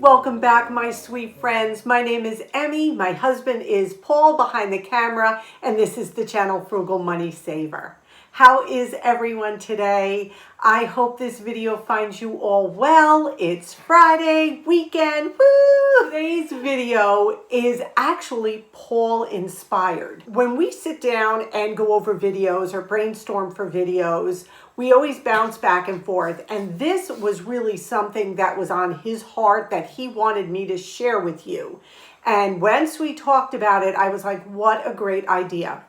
Welcome back, my sweet friends. My name is Emmy. My husband is Paul behind the camera, and this is the channel Frugal Money Saver. How is everyone today? I hope this video finds you all well. It's Friday, weekend, woo! Today's video is actually Paul inspired. When we sit down and go over videos or brainstorm for videos, we always bounce back and forth, and this was really something that was on his heart that he wanted me to share with you. And once we talked about it, I was like, what a great idea.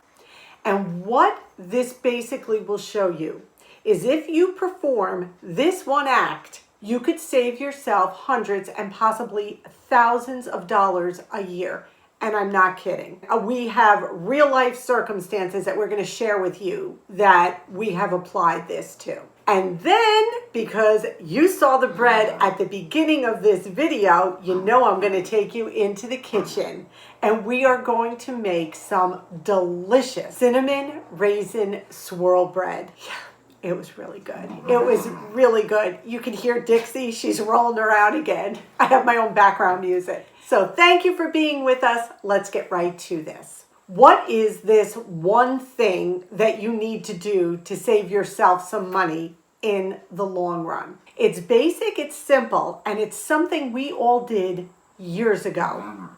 And what this basically will show you is if you perform this one act, you could save yourself hundreds and possibly thousands of dollars a year. And I'm not kidding. We have real life circumstances that we're going to share with you that we have applied this to. And then, because you saw the bread at the beginning of this video, you know I'm going to take you into the kitchen. And we are going to make some delicious cinnamon raisin swirl bread. Yeah, it was really good. It was really good. You can hear Dixie. She's rolling around again. I have my own background music. So thank you for being with us. Let's get right to this. What is this one thing that you need to do to save yourself some money in the long run? It's basic, it's simple, and it's something we all did years ago.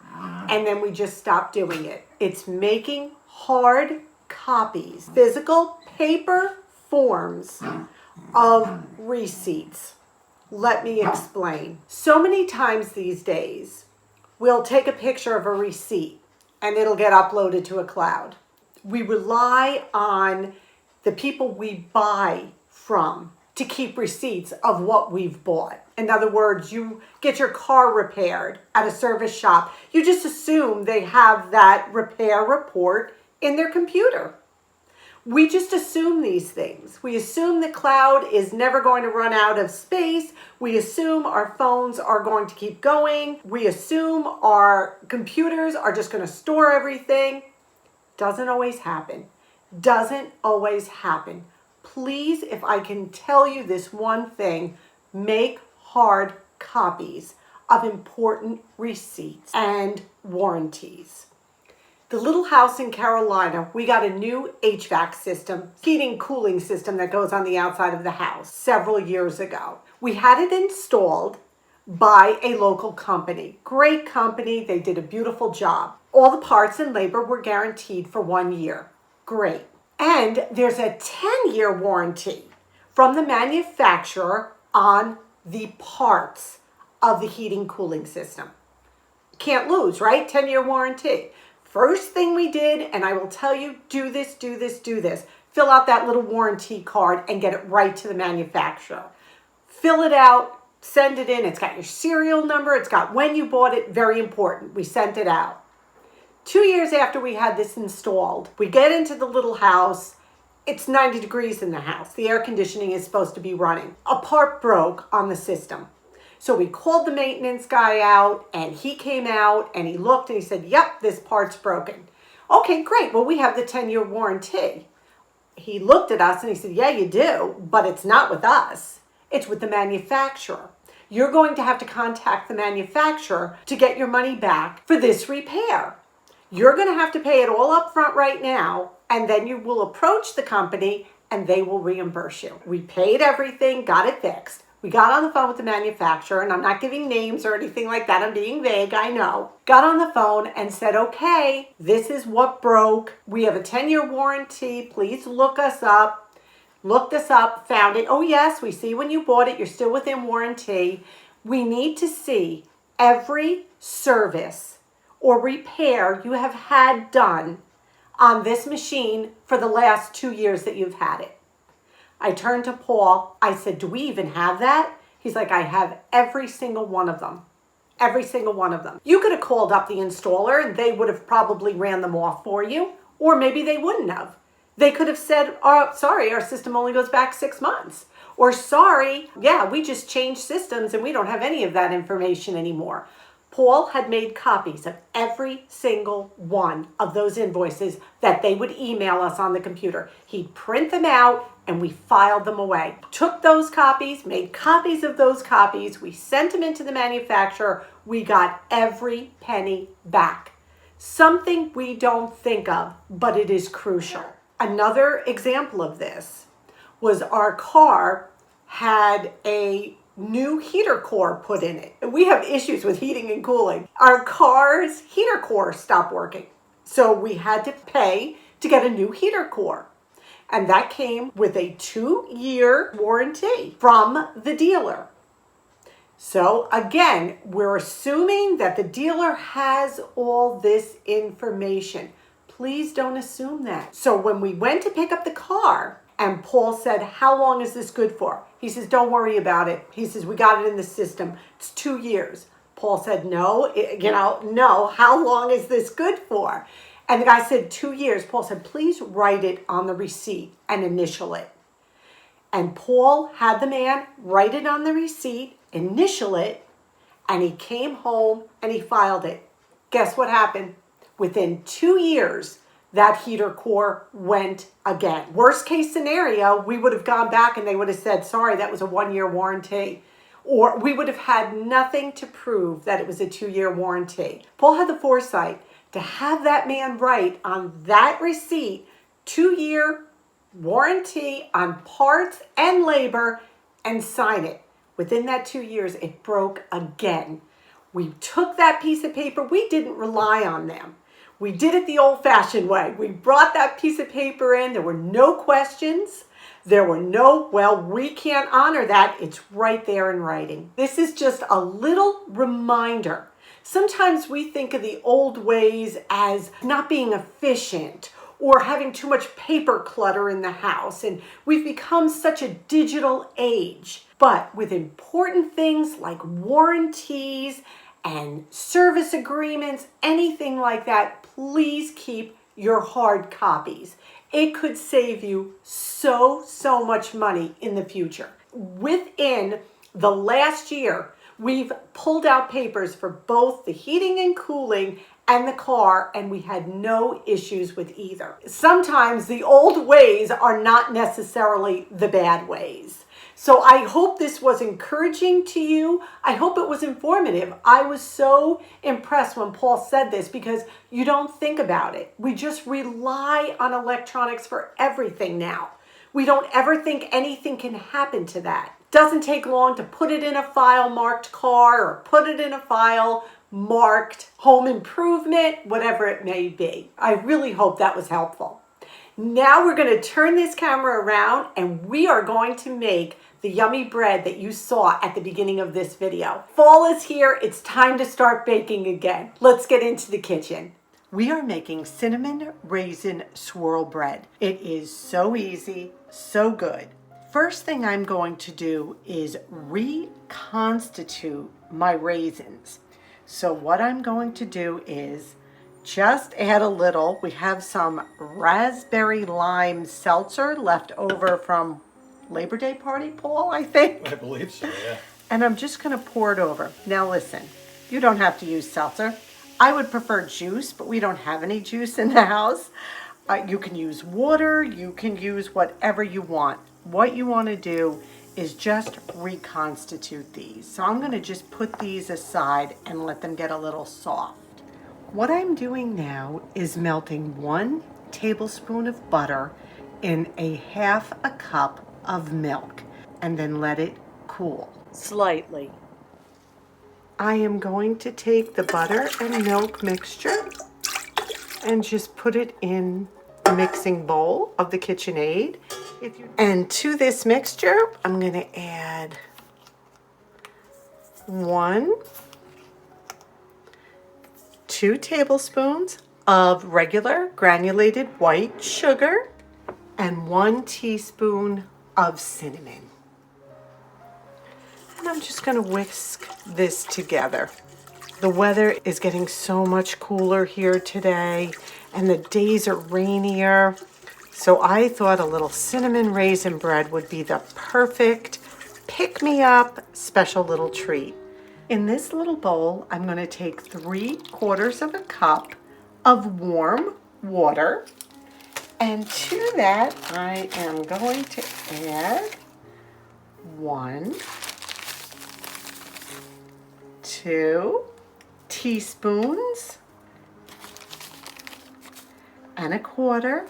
And then we just stopped doing it. It's making hard copies, physical paper forms of receipts. Let me explain. So many times these days, we'll take a picture of a receipt and it'll get uploaded to a cloud. We rely on the people we buy from to keep receipts of what we've bought. In other words, you get your car repaired at a service shop. You just assume they have that repair report in their computer. We just assume these things. We assume the cloud is never going to run out of space. We assume our phones are going to keep going. We assume our computers are just going to store everything. Doesn't always happen. Doesn't always happen. Please, if I can tell you this one thing, make hard copies of important receipts and warranties. The little house in Carolina, we got a new HVAC system, heating cooling system that goes on the outside of the house several years ago. We had it installed by a local company. Great company. They did a beautiful job. All the parts and labor were guaranteed for 1 year. Great. And there's a 10-year warranty from the manufacturer on the parts of the heating cooling system. Can't lose, right? 10-year warranty. First thing we did, and I will tell you, do this, do this, do this. Fill out that little warranty card and get it right to the manufacturer. Fill it out, send it in. It's got your serial number. It's got when you bought it. Very important. We sent it out. 2 years after we had this installed, we get into the little house. It's 90 degrees in the house. The air conditioning is supposed to be running. A part broke on the system. So we called the maintenance guy out, and he came out and he looked and he said, yep, this part's broken. Okay, great. Well, we have the 10-year warranty. He looked at us and he said, yeah, you do, but it's not with us. It's with the manufacturer. You're going to have to contact the manufacturer to get your money back for this repair. You're going to have to pay it all up front right now, and then you will approach the company and they will reimburse you. We paid everything, got it fixed. We got on the phone with the manufacturer, and I'm not giving names or anything like that. I'm being vague, I know. Got on the phone and said, okay, this is what broke. We have a 10-year warranty. Please look us up. Looked us up, found it. Oh, yes, we see when you bought it, you're still within warranty. We need to see every service or repair you have had done on this machine for the last 2 years that you've had it. I turned to Paul. I said, do we even have that? He's like, I have every single one of them. Every single one of them. You could have called up the installer and they would have probably ran them off for you. Or maybe they wouldn't have. They could have said, oh, sorry, our system only goes back 6 months. Or sorry, yeah, we just changed systems and we don't have any of that information anymore. Paul had made copies of every single one of those invoices that they would email us on the computer. He'd print them out and we filed them away. Took those copies, made copies of those copies, we sent them into the manufacturer, we got every penny back. Something we don't think of, but it is crucial. Another example of this was our car had a new heater core put in it. We have issues with heating and cooling. Our car's heater core stopped working. So we had to pay to get a new heater core. And that came with a 2-year warranty from the dealer. So again, we're assuming that the dealer has all this information. Please don't assume that. So when we went to pick up the car, and Paul said, how long is this good for? He says, don't worry about it. He says, we got it in the system. It's 2 years. Paul said, no, no, how long is this good for? And the guy said, 2 years. Paul said, please write it on the receipt and initial it. And Paul had the man write it on the receipt, initial it, and he came home and he filed it. Guess what happened? Within 2 years, that heater core went again. Worst case scenario, we would have gone back and they would have said, sorry, that was a 1-year warranty. Or we would have had nothing to prove that it was a 2-year warranty. Paul had the foresight to have that man write on that receipt, 2-year warranty on parts and labor, and sign it. Within that 2 years, it broke again. We took that piece of paper. We didn't rely on them. We did it the old-fashioned way. We brought that piece of paper in. There were no questions. There were no, well, we can't honor that. It's right there in writing. This is just a little reminder. Sometimes we think of the old ways as not being efficient or having too much paper clutter in the house. And we've become such a digital age. But with important things like warranties and service agreements, anything like that, please keep your hard copies. It could save you so much money in the future. Within the last year, we've pulled out papers for both the heating and cooling and the car, and we had no issues with either. Sometimes the old ways are not necessarily the bad ways. So I hope this was encouraging to you. I hope it was informative. I was so impressed when Paul said this because you don't think about it. We just rely on electronics for everything now. We don't ever think anything can happen to that. Doesn't take long to put it in a file marked car or put it in a file marked home improvement, whatever it may be. I really hope that was helpful. Now we're going to turn this camera around and we are going to make the yummy bread that you saw at the beginning of this video. Fall is here. It's time to start baking again. Let's get into the kitchen. We are making cinnamon raisin swirl bread. It is so easy, so good. First thing I'm going to do is reconstitute my raisins. So what I'm going to do is just add a little. We have some raspberry lime seltzer left over from Labor Day party, Paul, I think. I believe so, yeah. And I'm just going to pour it over. Now listen, you don't have to use seltzer. I would prefer juice, but we don't have any juice in the house. You can use water. You can use whatever you want. What you want to do is just reconstitute these. So I'm going to just put these aside and let them get a little soft. What I'm doing now is melting 1 tablespoon of butter in a half a cup of milk and then let it cool slightly. I am going to take the butter and milk mixture and just put it in the mixing bowl of the KitchenAid. And to this mixture, I'm going to add 2 tablespoons of regular granulated white sugar and 1 teaspoon of cinnamon. And I'm just going to whisk this together. The weather is getting so much cooler here today and the days are rainier. So I thought a little cinnamon raisin bread would be the perfect pick-me-up special little treat. In this little bowl, I'm going to take 3/4 of a cup of warm water. And to that, I am going to add 1, 2 teaspoons and 1/4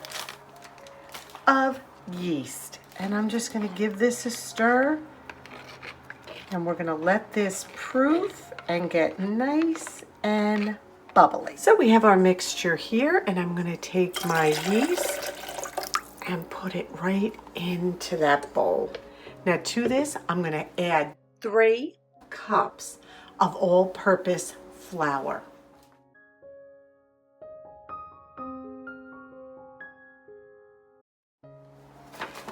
of yeast. And I'm just going to give this a stir. And we're going to let this proof and get nice and bubbly. So we have our mixture here, and I'm going to take my yeast and put it right into that bowl. Now to this, I'm going to add 3 cups of all-purpose flour.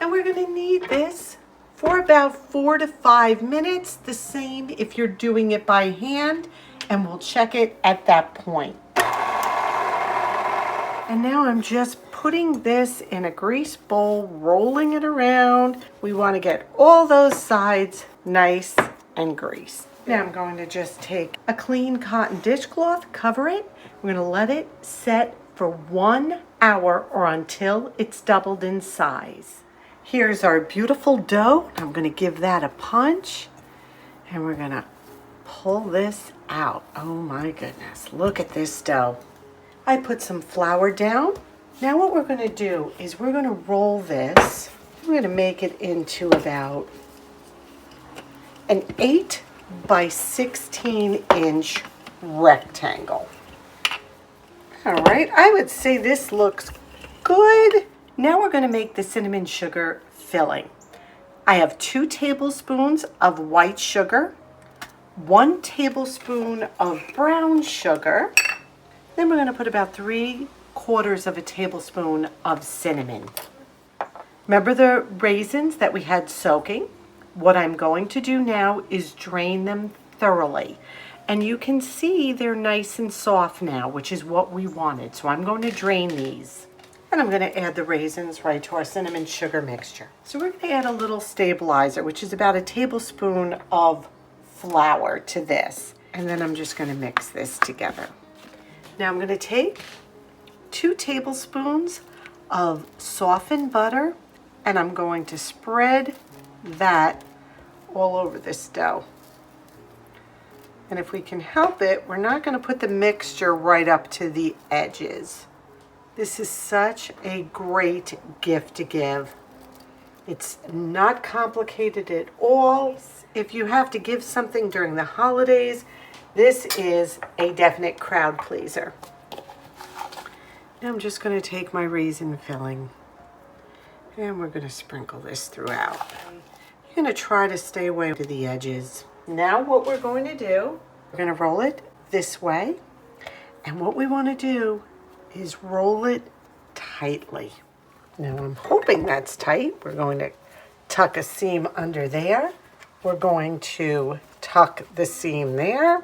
And we're going to knead this for about 4 to 5 minutes, the same if you're doing it by hand, and we'll check it at that point. And now I'm just putting this in a grease bowl, rolling it around. We want to get all those sides nice and greased. Now I'm going to just take a clean cotton dishcloth, cover it. We're going to let it set for 1 hour or until it's doubled in size. Here's our beautiful dough. I'm going to give that a punch, and we're going to pull this out. Oh my goodness, look at this dough. I put some flour down. Now what we're going to do is we're going to roll this. We're going to make it into about an 8 by 16 inch rectangle. All right, I would say this looks good. Now we're going to make the cinnamon sugar filling. I have 2 tablespoons of white sugar, 1 tablespoon of brown sugar. Then we're going to put about 3/4 of a tablespoon of cinnamon. Remember the raisins that we had soaking? What I'm going to do now is drain them thoroughly. And you can see they're nice and soft now, which is what we wanted. So I'm going to drain these. And I'm going to add the raisins right to our cinnamon sugar mixture. So we're going to add a little stabilizer, which is about a tablespoon of flour to this. And then I'm just going to mix this together. Now I'm going to take 2 tablespoons of softened butter, and I'm going to spread that all over this dough. And if we can help it, we're not going to put the mixture right up to the edges. This is such a great gift to give. It's not complicated at all. If you have to give something during the holidays, this is a definite crowd pleaser. Now I'm just going to take my raisin filling, and we're going to sprinkle this throughout. You're going to try to stay away to the edges. Now what we're going to do, we're going to roll it this way, and what we want to do is roll it tightly. Now I'm hoping that's tight. We're going to tuck a seam under there. We're going to tuck the seam there.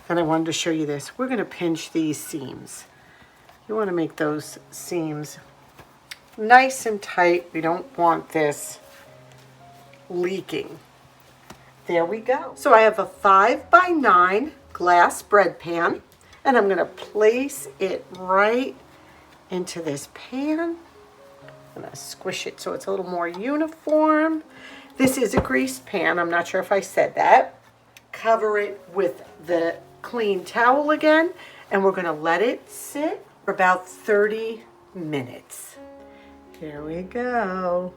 And I wanted to show you this. We're going to pinch these seams. You want to make those seams nice and tight. We don't want this leaking. There we go. So I have a 5 by 9 glass bread pan, and I'm going to place it right into this pan. I'm going to squish it so it's a little more uniform. This is a greased pan. I'm not sure if I said that. Cover it with the clean towel again, and we're going to let it sit for about 30 minutes. Here we go.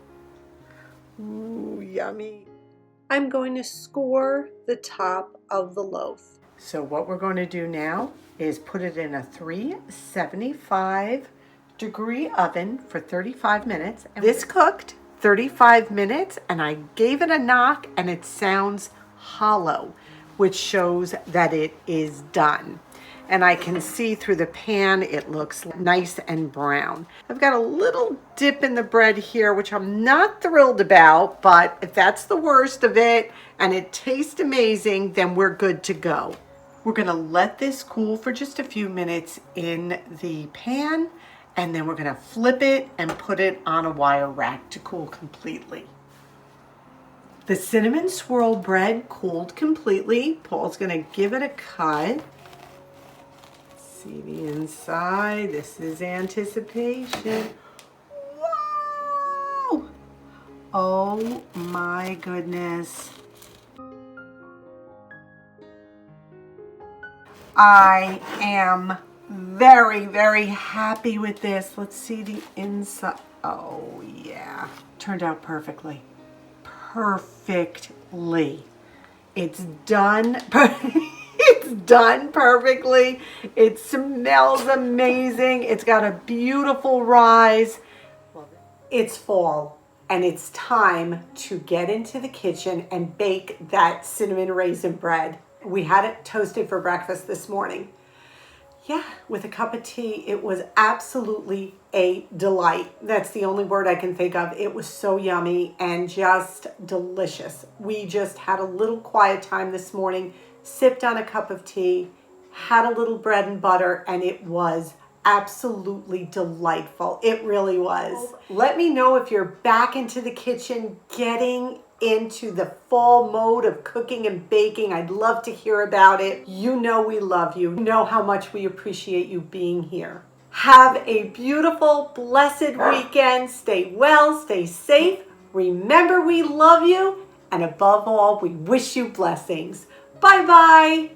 Ooh, yummy. I'm going to score the top of the loaf. So what we're going to do now is put it in a 375 degree oven for 35 minutes. And this cooked 35 minutes, and I gave it a knock, and it sounds hollow, which shows that it is done. And I can see through the pan, it looks nice and brown. I've got a little dip in the bread here, which I'm not thrilled about, but if that's the worst of it and it tastes amazing, then we're good to go. We're gonna let this cool for just a few minutes in the pan, and then we're gonna flip it and put it on a wire rack to cool completely. The cinnamon swirl bread cooled completely. Paul's gonna give it a cut. See the inside. This is anticipation. Whoa! Oh my goodness. I am very, very happy with this. Let's see the inside. Oh yeah, turned out perfectly. Perfectly. It's done. It's done perfectly. It smells amazing. It's got a beautiful rise. It's fall and it's time to get into the kitchen and bake that cinnamon raisin bread. We had it toasted for breakfast this morning. Yeah, with a cup of tea. It was absolutely a delight. That's the only word I can think of. It was so yummy and just delicious. We just had a little quiet time this morning, sipped on a cup of tea, had a little bread and butter, and it was absolutely delightful. It really was. Let me know if you're back into the kitchen, getting into the fall mode of cooking and baking. I'd love to hear about it. You know we love you. You know how much we appreciate you being here. Have a beautiful, blessed weekend. Stay well, stay safe. Remember we love you. And above all, we wish you blessings. Bye-bye.